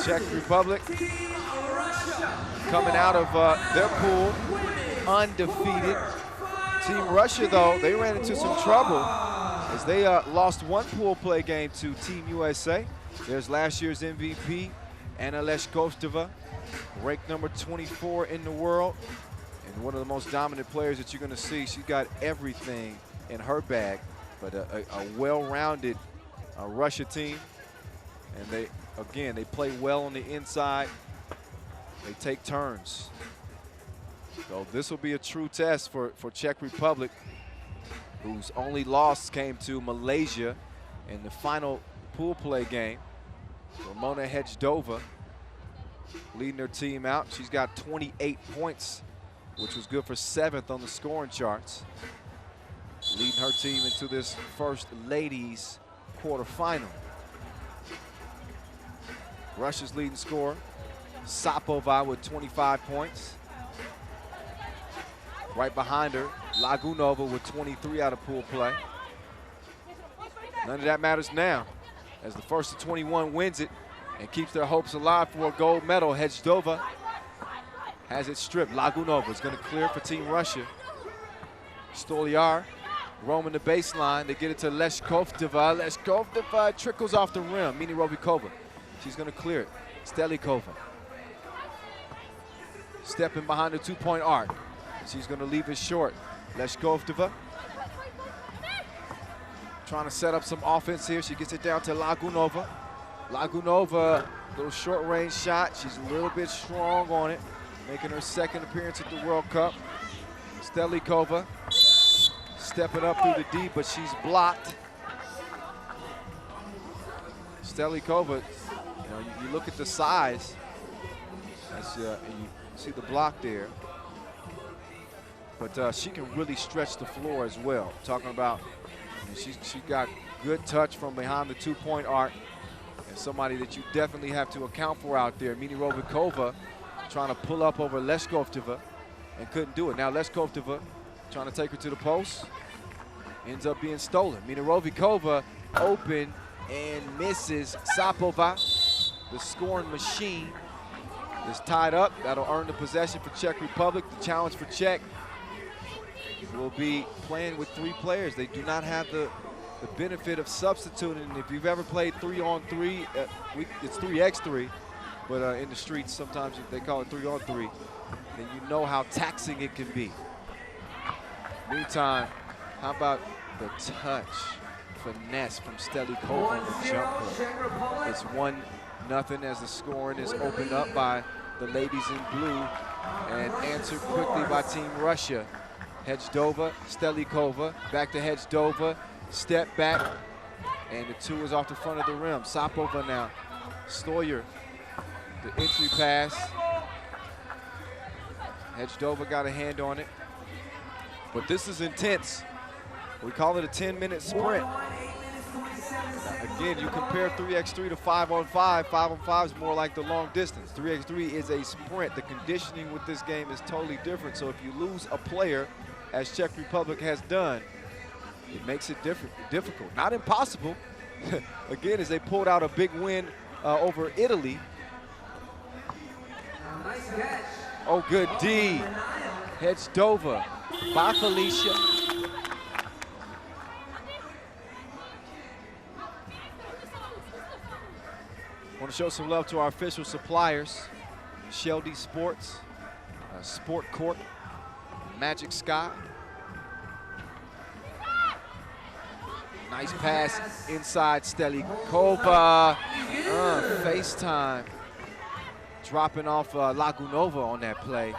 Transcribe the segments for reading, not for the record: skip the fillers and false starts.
Czech Republic coming out of their pool undefeated. Team Russia, though, they ran into some trouble as they lost one pool play game to Team USA. There's last year's MVP, Anna Leshkovtova, ranked number 24 in the world, and one of the most dominant players that you're going to see. She's got everything in her bag, but a well-rounded Russia team. And they play well on the inside. They take turns. So this will be a true test for Czech Republic, whose only loss came to Malaysia in the final pool play game. Ramona Hedjdova leading their team out. She's got 28 points, which was good for 7th on the scoring charts. Leading her team into this first ladies quarterfinal. Russia's leading scorer, Sapova, with 25 points. Right behind her, Lagunova with 23 out of pool play. None of that matters now, as the first of 21 wins it and keeps their hopes alive for a gold medal. Hedjdova has it stripped. Lagunova is going to clear for Team Russia. Stoliar roaming the baseline. They get it to Leshkovtova. Leshkovtova trickles off the rim. Mini Rovikova. She's going to clear it. Stelikova stepping behind the two-point arc. She's going to leave it short. Leshkovtova trying to set up some offense here. She gets it down to Lagunova. Lagunova, little short-range shot. She's a little bit strong on it, making her second appearance at the World Cup. Stelikova stepping up through the D, but she's blocked. Stelikova, you look at the size, and you see the block there. But she can really stretch the floor as well. Talking about, she got good touch from behind the two-point arc, and somebody that you definitely have to account for out there. Mini Rovikova trying to pull up over Leshkovtova and couldn't do it. Now Leshkovtova trying to take her to the post, ends up being stolen. Mini Rovikova open and misses. Sapova, the scoring machine, is tied up. That'll earn the possession for Czech Republic. The challenge for Czech will be playing with 3 players. They do not have the benefit of substituting. If you've ever played 3-on-3, it's 3x3, but in the streets sometimes they call it 3-on-3, then you know how taxing it can be. Meantime, how about the touch finesse from Stelikova on the jumper? It's 1-0 as the scoring is opened up by the ladies in blue and answered quickly by Team Russia. Hedjdova, Stelikova, back to Hedjdova, step back, and the 2 is off the front of the rim. Sapova now, Stoyer, the entry pass. Hedjdova got a hand on it, but this is intense. We call it a 10-minute sprint. Again, you compare 3x3 to 5-on-5. 5-on-5 is more like the long distance. 3x3 is a sprint. The conditioning with this game is totally different. So if you lose a player, as Czech Republic has done, it makes it difficult. Not impossible. Again, as they pulled out a big win over Italy. Oh, good D. Hedjdova by Felicia. Want to show some love to our official suppliers, Sheldy Sports, Sport Court, Magic Sky. Nice pass inside Stelikova. FaceTime. Dropping off Lagunova on that play.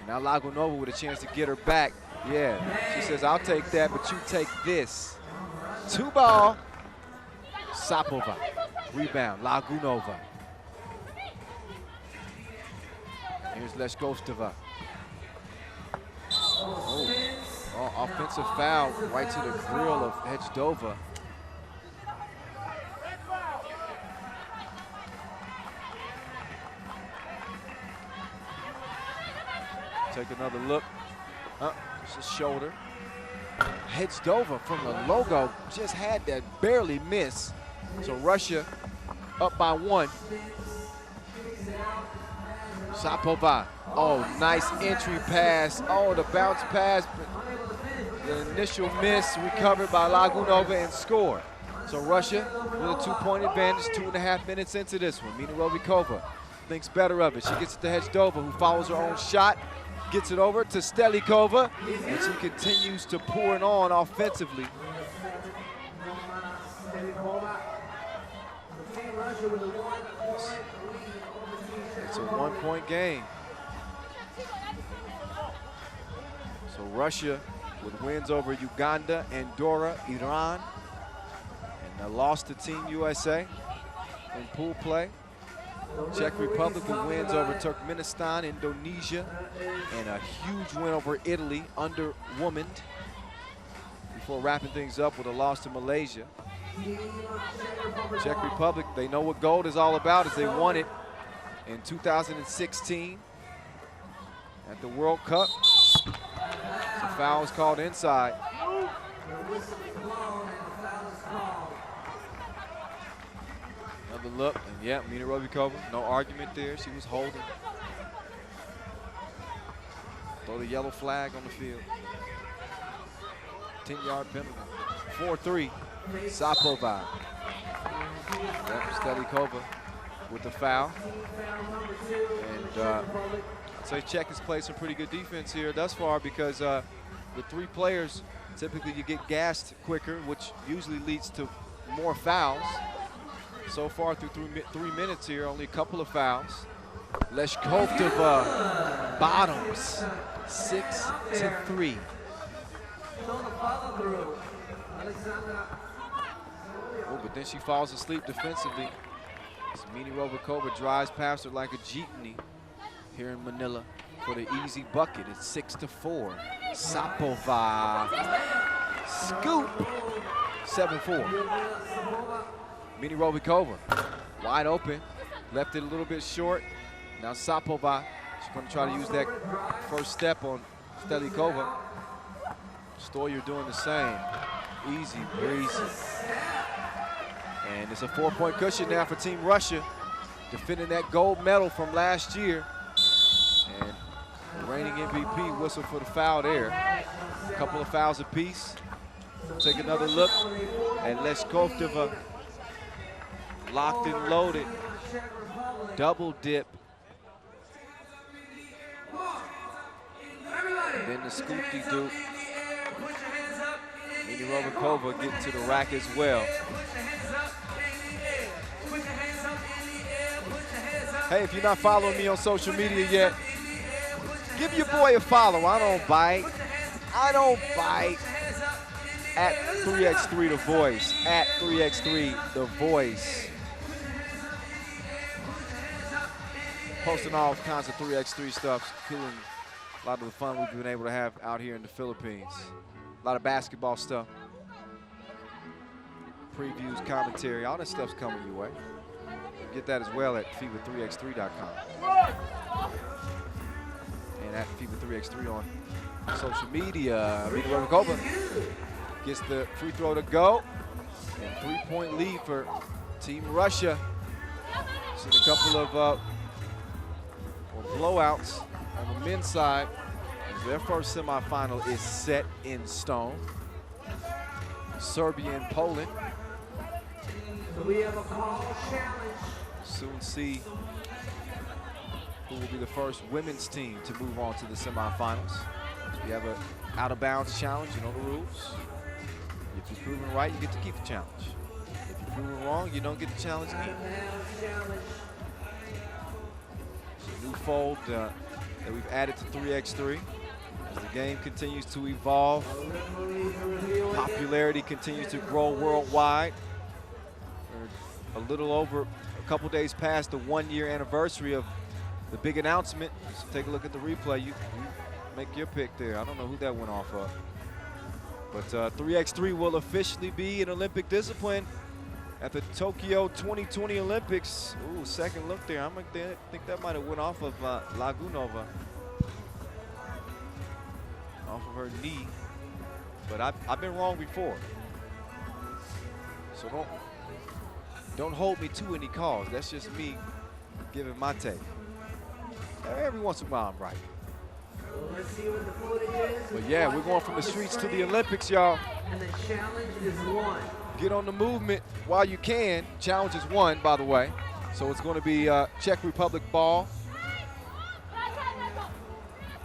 Now Lagunova with a chance to get her back. Yeah, she says, I'll take that, but you take this. 2-ball. Sapova. Rebound, Lagunova. Here's Leshkovtova. Oh, offensive foul right to the grill of Hedjdova. Take another look. It's a shoulder. Hedjdova from the logo just had that barely miss. So Russia up by 1. Sapova. Oh, nice entry pass. Oh, the bounce pass. The initial miss recovered by Lagunova and scored. So Russia with a 2-point advantage, 2.5 minutes into this one. Mina Rovikova thinks better of it. She gets it to Hedgdova, who follows her own shot, gets it over to Stelikova, and she continues to pour it on offensively. It's a 1-point game. So Russia with wins over Uganda, Andorra, Iran, and a loss to Team USA in pool play. Czech Republic with wins over Turkmenistan, Indonesia, and a huge win over Italy, underwomaned, before wrapping things up with a loss to Malaysia. Czech Republic, they know what gold is all about, as they won it in 2016 at the World Cup. Some fouls called inside. Another look, and yeah, Mina Rovikova, no argument there. She was holding. Throw the yellow flag on the field. 10-yard penalty. 4-3, Sapova. Yep, Stelikova with the foul. And I'd say Czech has played some pretty good defense here thus far, because with 3 players, typically you get gassed quicker, which usually leads to more fouls. So far through 3 minutes here, only a couple of fouls. Leshkovtova bottoms, 6-3. Oh, but then she falls asleep defensively. Mina Rovikova drives past her like a jeepney here in Manila for the easy bucket. It's 6-4. Sapova, scoop, 7-4. Mina Rovikova, wide open, left it a little bit short. Now Sapova, she's going to try to use that first step on Stelikova. Stoyer doing the same. Easy breezy. And it's a 4-point cushion now for Team Russia, defending that gold medal from last year. And the reigning MVP whistle for the foul there. A couple of fouls apiece. Take another look at Leshkovtova. Locked and loaded. Double dip. And then the scoop-de-doop. Mina Rovikova getting to the rack as well. Hey, if you're not following me on social media yet, give your boy a follow. I don't bite. At 3x3 The Voice. At 3x3 The Voice. Posting all kinds of 3x3 stuff, killing a lot of the fun we've been able to have out here in the Philippines. A lot of basketball stuff. Previews, commentary, all that stuff's coming your way. Get that as well at FIBA 3x3.com. And at FIBA 3x3 on social media. Mina Rovikova gets the free throw to go. And 3-point lead for Team Russia. Seen a couple of blowouts on the men's side. Their first semifinal is set in stone. Serbia and Poland. We have a call challenge. Soon see who will be the first women's team to move on to the semifinals. We have an out-of-bounds challenge, you know the rules. If you're proven right, you get to keep the challenge. If you're proven wrong, you don't get the challenge either. It's a new fold that we've added to 3x3. As the game continues to evolve, popularity continues to grow worldwide. We're a little over a couple days past the 1-year anniversary of the big announcement. So take a look at the replay. You make your pick there. I don't know who that went off of. But 3x3 will officially be an Olympic discipline at the Tokyo 2020 Olympics. Ooh, second look there. I think that might have went off of Lagunova. Off of her knee. But I've been wrong before. So Don't hold me to any calls. That's just me giving my take. Every once in a while, I'm right. Let's see what the footage is. But yeah, we're going from the streets to the Olympics, y'all. And the challenge is won. Get on the movement while you can. Challenge is won, by the way. So it's going to be Czech Republic ball.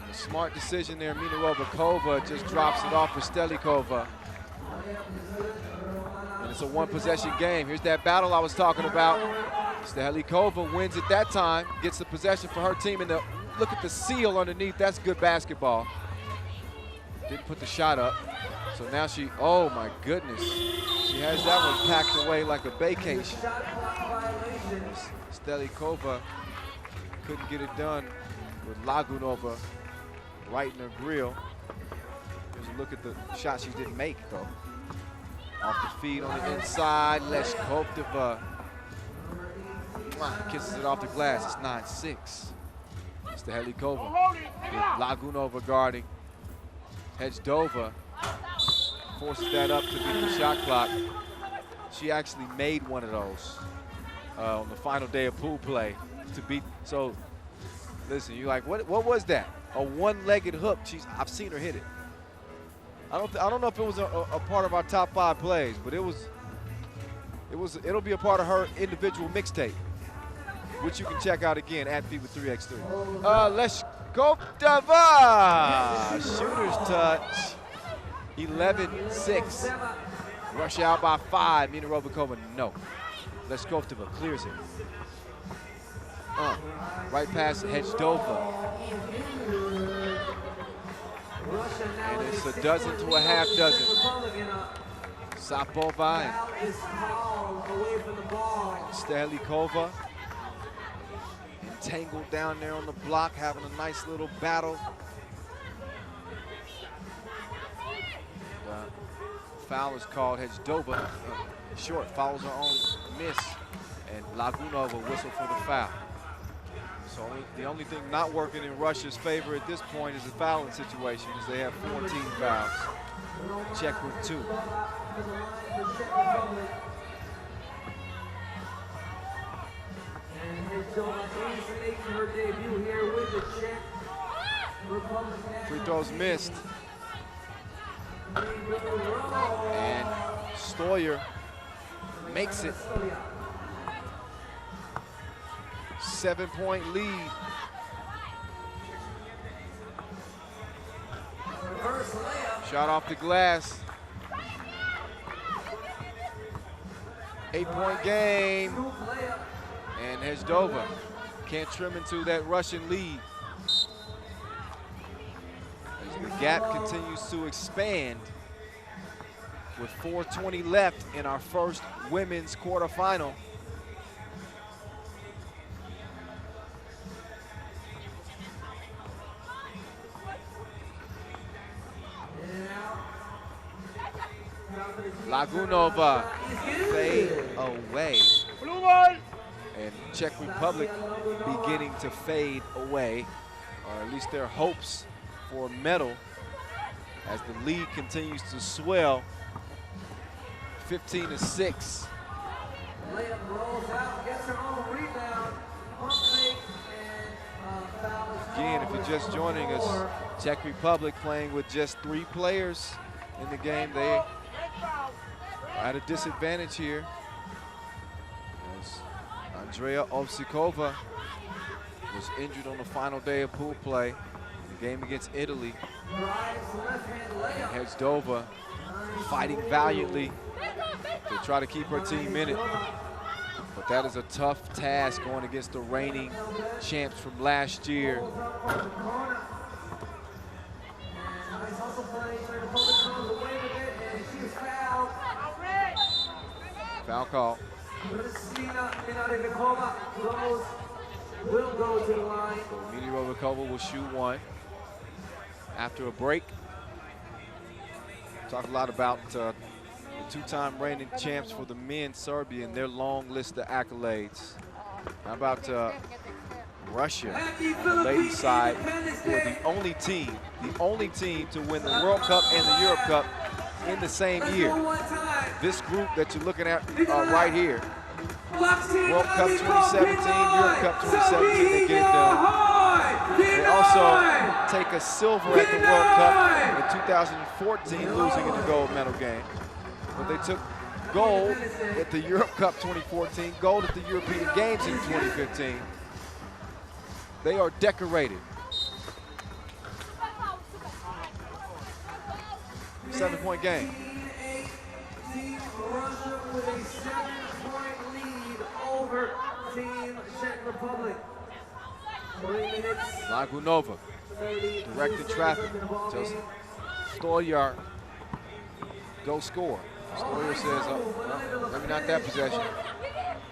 And a smart decision there. Minerovakova just drops it off for Stelikova. And it's a one-possession game. Here's that battle I was talking about. Stelikova wins it that time, gets the possession for her team, and look at the seal underneath. That's good basketball. Didn't put the shot up. So now she, oh my goodness. She has that one packed away like a vacation. Stelikova couldn't get it done with Lagunova right in her grill. Here's a look at the shot she didn't make, though. Off the feed on the inside, Leshkovtova kisses it off the glass. It's 9-6. It's the Helikova. Lagunova guarding. Hedjdova forces that up to beat the shot clock. She actually made one of those on the final day of pool play to beat. So, listen, you're like, what was that? A one-legged hook. I've seen her hit it. I don't know if it was a part of our top 5 plays, but it'll be a part of her individual mixtape, which you can check out again at FIBA 3x3. Leshkovtova, shooter's touch, 11-6. Russia out by 5. Minerovakova, no. Leshkovtova clears it. Right past Hedjdova. And it's a dozen to a half dozen. Sapova and Stelikova entangled down there on the block, having a nice little battle. Foul is called. Hedjdova short, follows her own miss, and Lagunova whistle for the foul. So the only thing not working in Russia's favor at this point is the fouling situation, as they have 14 fouls. Czech with 2. Free throws missed. And Stoyer makes it. 7-point lead. Shot off the glass. 8-point game. And Hedjdova can't trim into that Russian lead. As the gap continues to expand with 4:20 left in our first women's quarterfinal. Lagunova fade away. And Czech Republic beginning to fade away, or at least their hopes for a medal as the lead continues to swell. 15-6. Again, if you're just joining us, Czech Republic playing with just 3 players in the game. They at a disadvantage here. As Andrea Ovsikova was injured on the final day of pool play in the game against Italy. And Hedjdova fighting valiantly to try to keep her team in it. But that is a tough task going against the reigning champs from last year. Foul call. Minerovakova will shoot 1 after a break. Talk a lot about the 2-time reigning champs for the men, Serbia, and their long list of accolades. How about Russia on the ladies' side, who are the only team to win the World Cup and the Europe Cup in the same year. This group that you're looking at right here World Cup 2017, Europe Cup 2017, they get it done. They also take a silver at the World Cup in 2014, losing in the gold medal game. But they took gold at the Europe Cup 2014, gold at the European Games in 2015. They are decorated. 7-point game. Team Russia with a 7-point lead over Team Czech Republic. 3 minutes. Lagunova, directed traffic. Just Stoyar, go score. Stoyar says, oh, maybe not that possession.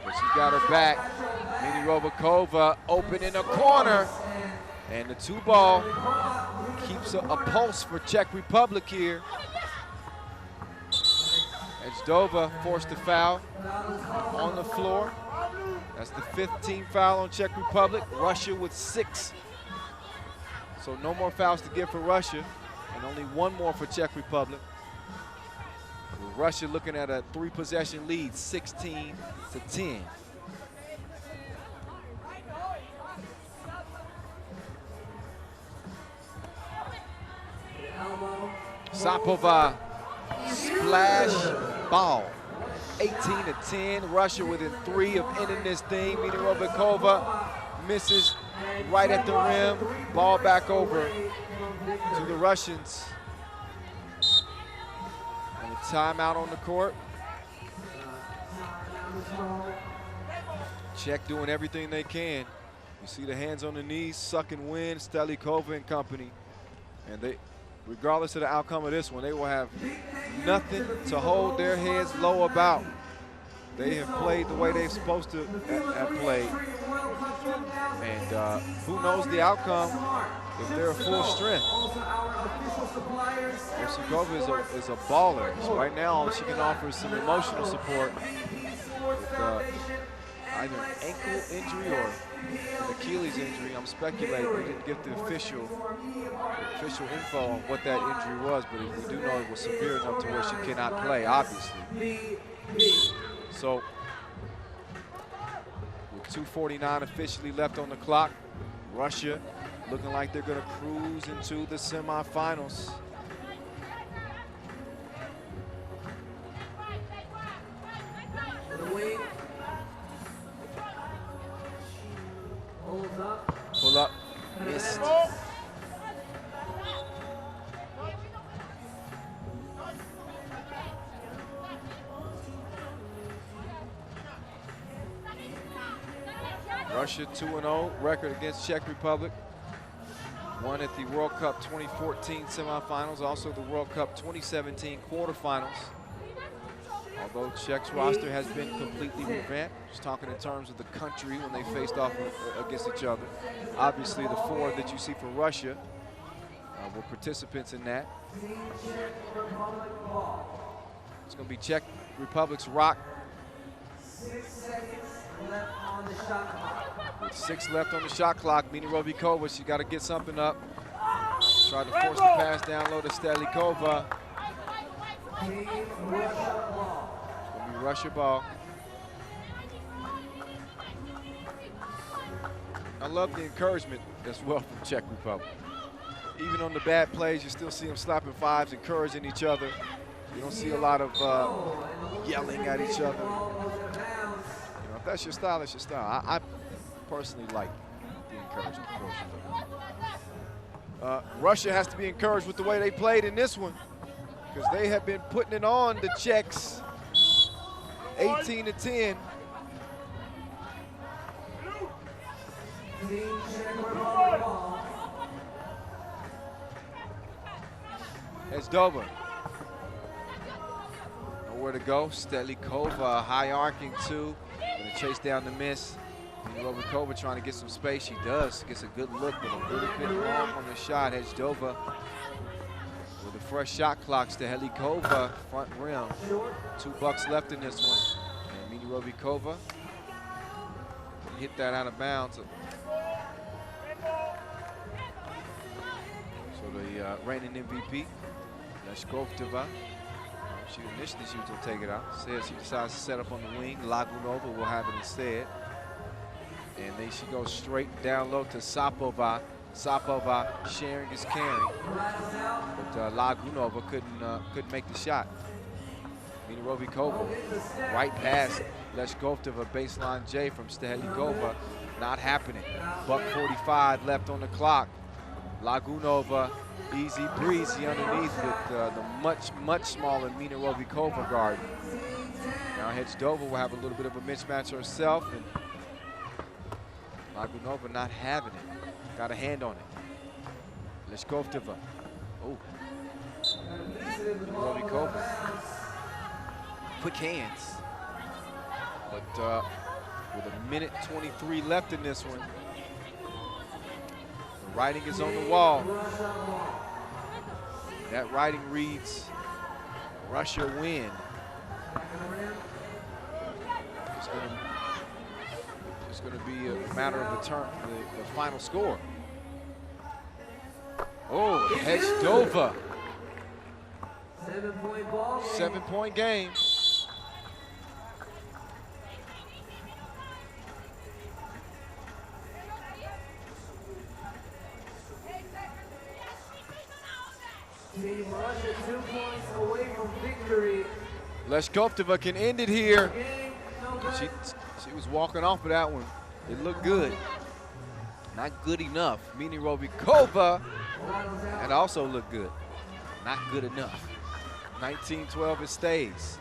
But she got her back. Minirobakova open in the corner. And the 2-ball keeps a pulse for Czech Republic here. Edjdova forced a foul on the floor. That's the 5th team foul on Czech Republic. Russia with 6. So no more fouls to give for Russia, and only 1 more for Czech Republic. With Russia looking at a 3-possession lead, 16-10. Sapova, splash ball. 18-10, Russia within 3 of ending this thing. Minirobakova misses right at the rim. Ball back over to the Russians. And a timeout on the court. Czech doing everything they can. You see the hands on the knees, sucking wind, Stelikova and company. And they, regardless of the outcome of this one, they will have nothing to hold their heads low about. They have played the way they're supposed to have played. And who knows the outcome if they're full strength. Osikova is a baller. So right now, she can offer some emotional support with either an ankle injury or an Achilles injury. I'm speculating. We didn't get the official info on what that injury was, but we do know it was severe enough to where she cannot play, obviously. So, with 2:49 officially left on the clock, Russia looking like they're going to cruise into the semifinals. Pull up, missed. Russia 2-0 record against Czech Republic. Won at the World Cup 2014 semifinals, also the World Cup 2017 quarterfinals. Although Czech's roster has been completely revamped, just talking in terms of the country when they faced off against each other. Obviously, the 4 that you see for Russia were participants in that. It's going to be Czech Republic's rock. 6 seconds left on the shot clock. With 6 left on the shot clock, Minirobakova, she got to get something up. Tried to force the pass down low to Stelikova. Team Russia ball. It's going to be Russia ball. I love the encouragement as well from Czech Republic. Even on the bad plays, you still see them slapping 5s, encouraging each other. You don't see a lot of yelling at each other. You know, if that's your style, that's your style. I personally like the encouragement portion of it. Russia has to be encouraged with the way they played in this one, because they have been putting it on the Czechs. 18-10. Edjdova. Nowhere to go. Stelikova, high arcing 2. Gonna chase down the miss. Minirobakova trying to get some space. She does. Gets a good look, but a little bit long on the shot. Edjdova with a fresh shot clock. Stelikova, front rim. $2 left in this one. And Minirobakova hit that out of bounds. So the reigning MVP, Leshkovteva, Initially, she was going to take it out. Says she decides to set up on the wing. Lagunova will have it instead. And then she goes straight down low to Sapova. Sapova sharing is caring. But Lagunova couldn't make the shot. Mirovikova right past Leshkovtova, baseline J from Stehelikova. Not happening. Buck 45 left on the clock. Lagunova, easy breezy underneath with the much smaller Mirovikova guard. Now Hedzdova will have a little bit of a mismatch herself, and Lagunova not having it. Got a hand on it. Leshkovtova. Oh. Mirovikova. Quick hands. But with a minute 23 left in this one, the writing is on the wall. That writing reads, Russia win. It's going to be a matter of the final score. Oh, Hedzdova. 7-point ball game. 7-point game. Team Russia 2 points away from victory. Leshkovtova can end it here. Game no good. She was walking off of that one. It looked good. Not good enough. Mirovikova, that also looked good. Not good enough. 19-12 it stays.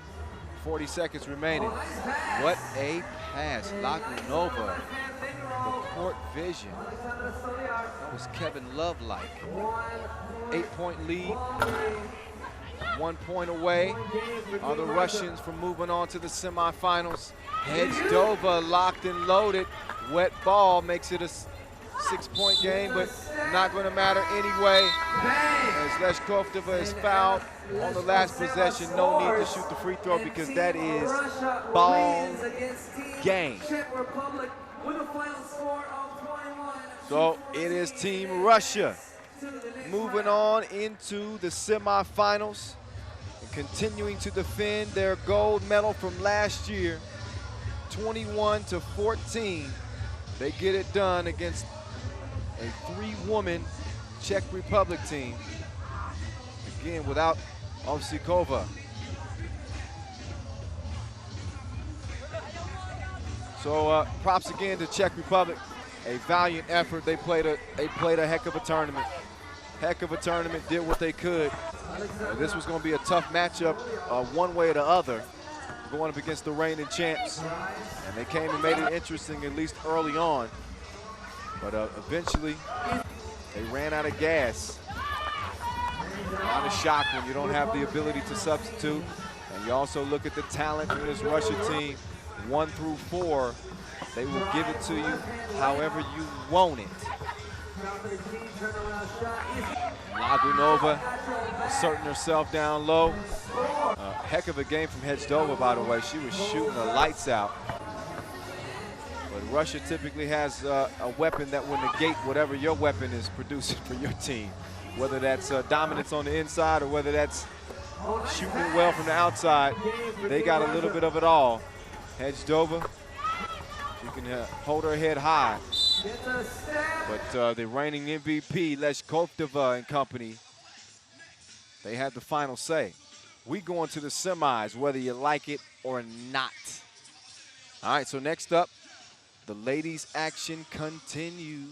40 seconds remaining. What a pass. Lagunova, the court vision. That was Kevin Love-like. 8-point lead. 1 point away are the Russians from moving on to the semifinals. Hedzdova locked and loaded. Wet ball makes it a 6-point game, but not going to matter anyway. As Leshkovtova is fouled on the last possession, no need to shoot the free throw because that is ball game. Czech Republic with a final score of 21. So it is Team Russia moving on into the semifinals and continuing to defend their gold medal from last year. 21-14, they get it done against a 3-woman Czech Republic team. Again, without Ovsikova. So props again to Czech Republic. A valiant effort. They played a heck of a tournament. Heck of a tournament, did what they could. This was going to be a tough matchup one way or the other, going up against the reigning champs. And they came and made it interesting, at least early on. But eventually, they ran out of gas. Not a shock when you don't have the ability to substitute. And you also look at the talent in this Russia team, 1 through 4. They will give it to you however you want it. Lagunova asserting herself down low. Heck of a game from Hedzdova, by the way. She was shooting the lights out. But Russia typically has a weapon that will negate whatever your weapon is producing for your team. Whether that's dominance on the inside or whether that's shooting well from the outside. They got a little bit of it all. Hedzdova, she can hold her head high. But the reigning MVP, Leshkovtova and company, they had the final say. We go into the semis, whether you like it or not. All right, so next up, the ladies' action continues.